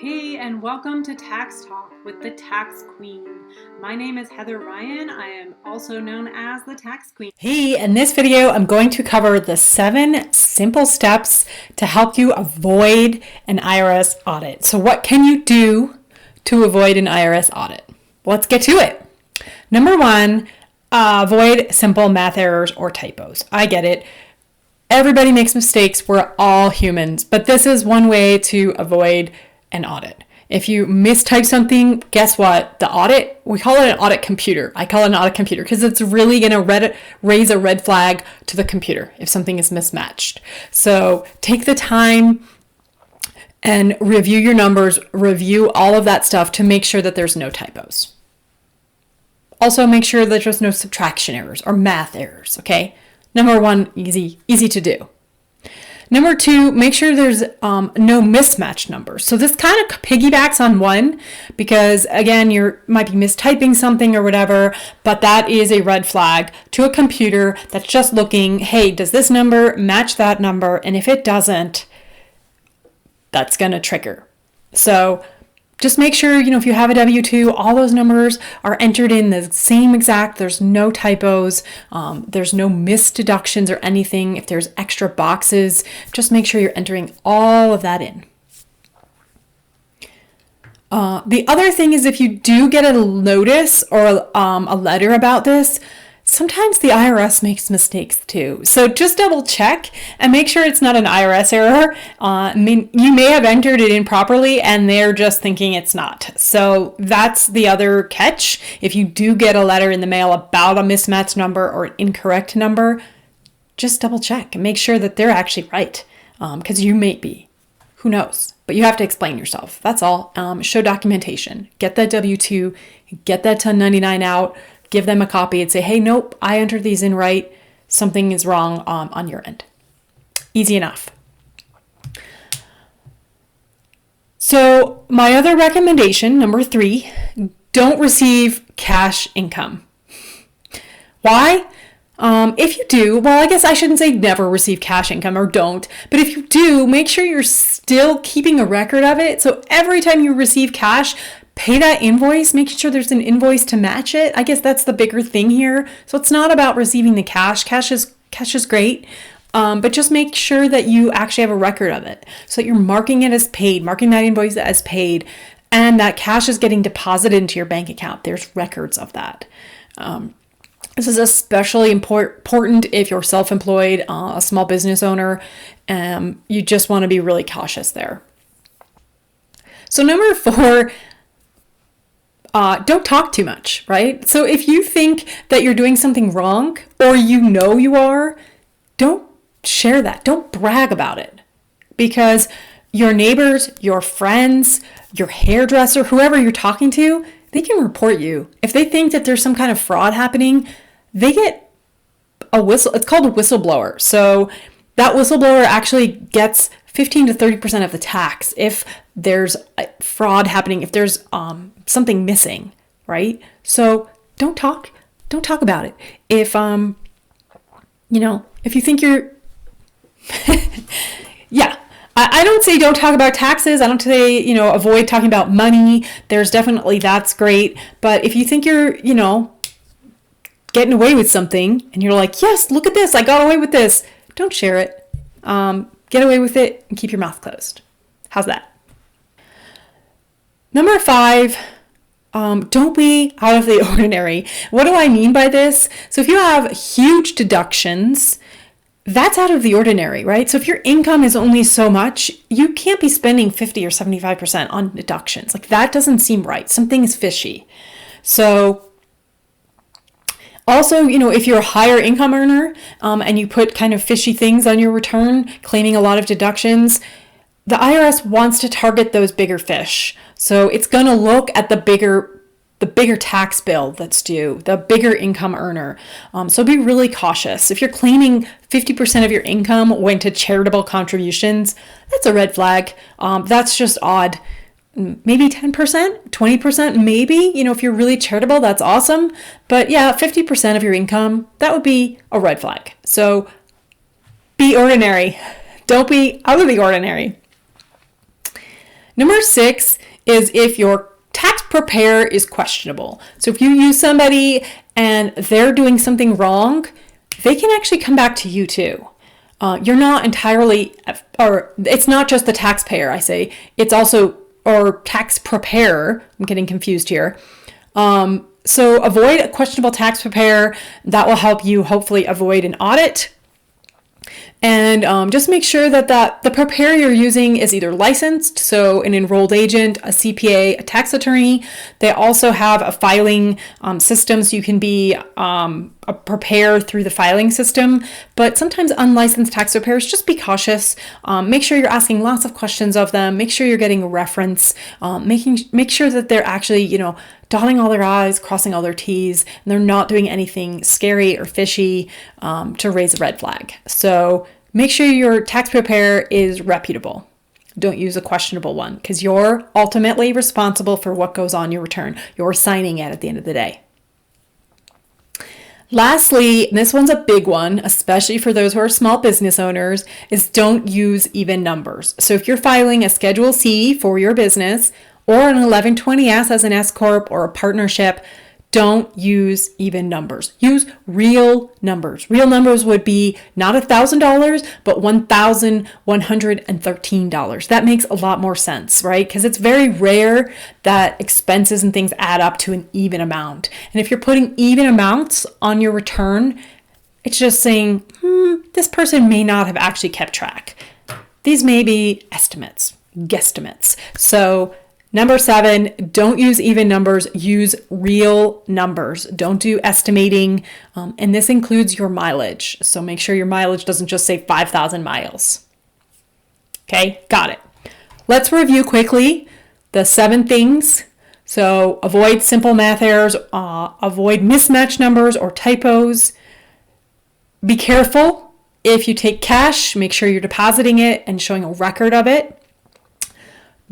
Hey, and welcome to Tax Talk with the Tax Queen. My name is Heather Ryan. I am also known as the Tax Queen. Hey, in this video, I'm going to cover the 7 simple steps to help you avoid an IRS audit. So what can you do to avoid an IRS audit? Let's get to it. Number 1, avoid simple math errors or typos. I get it. Everybody makes mistakes. We're all humans, but this is one way to avoid an audit. If you mistype something, guess what? The audit, we call it an audit computer. I call it an audit computer because it's really going to raise a red flag to the computer if something is mismatched. So take the time and review your numbers, review all of that stuff to make sure that there's no typos. Also make sure that there's no subtraction errors or math errors, okay? Number 1, easy to do. Number 2, make sure there's no mismatched numbers. So this kind of piggybacks on 1 because, again, you might be mistyping something or whatever, but that is a red flag to a computer that's just looking, hey, does this number match that number? And if it doesn't, that's going to trigger. So just make sure, if you have a W-2, all those numbers are entered in the same exact, there's no typos, there's no missed deductions or anything. If there's extra boxes, just make sure you're entering all of that in. The other thing is if you do get a notice or a letter about this, sometimes the IRS makes mistakes too. So just double check and make sure it's not an IRS error. You may have entered it in properly and they're just thinking it's not. So that's the other catch. If you do get a letter in the mail about a mismatched number or an incorrect number, just double check and make sure that they're actually right. Because you may be. Who knows? But you have to explain yourself. That's all. Show documentation. Get that W-2. Get that 1099 out. Give them a copy and say, hey, nope, I entered these in right. Something is wrong on your end. Easy enough. So my other recommendation, number 3, don't receive cash income. Why? If you do, well, I guess I shouldn't say never receive cash income or don't, but if you do, make sure you're still keeping a record of it. So every time you receive cash, pay that invoice, make sure there's an invoice to match it. I guess that's the bigger thing here. So it's not about receiving the cash. Cash is great, but just make sure that you actually have a record of it so that you're marking it as paid, marking that invoice as paid, and that cash is getting deposited into your bank account. There's records of that. This is especially important if you're self-employed, a small business owner. You just want to be really cautious there. So number 4, don't talk too much, right? So if you think that you're doing something wrong or you are, don't share that. Don't brag about it because your neighbors, your friends, your hairdresser, whoever you're talking to, they can report you. If they think that there's some kind of fraud happening, they get a whistle. It's called a whistleblower. So that whistleblower actually gets 15 to 30% of the tax if there's fraud happening, if there's something missing, right? So don't talk about it. If if you think you're yeah, I don't say don't talk about taxes. I don't say, avoid talking about money. There's definitely, that's great. But if you think you're, getting away with something and you're like, yes, look at this, I got away with this, don't share it. Get away with it and keep your mouth closed. How's that? Number 5, don't be out of the ordinary. What do I mean by this? So if you have huge deductions, that's out of the ordinary, right? So if your income is only so much, you can't be spending 50 or 75% on deductions. Like that doesn't seem right. Something is fishy. So also, if you're a higher income earner and you put kind of fishy things on your return, claiming a lot of deductions, the IRS wants to target those bigger fish. So it's going to look at the bigger tax bill that's due, the bigger income earner. So be really cautious. If you're claiming 50% of your income went to charitable contributions, that's a red flag. That's just odd. Maybe 10%, 20%, maybe, if you're really charitable, that's awesome. But yeah, 50% of your income, that would be a red flag. So be ordinary. Don't be out of the ordinary. Number 6 is if your tax preparer is questionable. So if you use somebody and they're doing something wrong, they can actually come back to you too. You're not entirely, or it's not just the taxpayer, I say, it's also, or tax preparer. I'm getting confused here. So avoid a questionable tax preparer. That will help you hopefully avoid an audit. And just make sure that the preparer you're using is either licensed, so an enrolled agent, a CPA, a tax attorney. They also have a filing system, so you can be a preparer through the filing system. But sometimes unlicensed tax preparers, just be cautious. Make sure you're asking lots of questions of them. Make sure you're getting a reference. Make sure that they're actually, dotting all their I's, crossing all their T's, and they're not doing anything scary or fishy to raise a red flag. So make sure your tax preparer is reputable. Don't use a questionable one because you're ultimately responsible for what goes on your return. You're signing it at the end of the day. Lastly, and this one's a big one, especially for those who are small business owners, is don't use even numbers. So if you're filing a Schedule C for your business, or an 1120S as an S Corp or a partnership, don't use even numbers. Use real numbers. Real numbers would be not $1,000, but $1,113. That makes a lot more sense, right? Because it's very rare that expenses and things add up to an even amount. And if you're putting even amounts on your return, it's just saying, this person may not have actually kept track. These may be estimates, guesstimates. So number 7, don't use even numbers, use real numbers. Don't do estimating, and this includes your mileage. So make sure your mileage doesn't just say 5,000 miles. Okay, got it. Let's review quickly the 7 things. So avoid simple math errors, avoid mismatched numbers or typos. Be careful if you take cash, make sure you're depositing it and showing a record of it.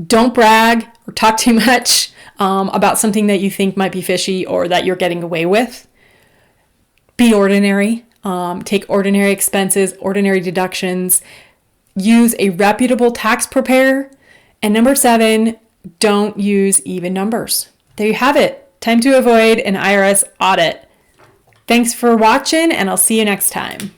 Don't brag or talk too much about something that you think might be fishy or that you're getting away with. Be ordinary. Take ordinary expenses, ordinary deductions. Use a reputable tax preparer. And number 7, don't use even numbers. There you have it. Time to avoid an IRS audit. Thanks for watching, and I'll see you next time.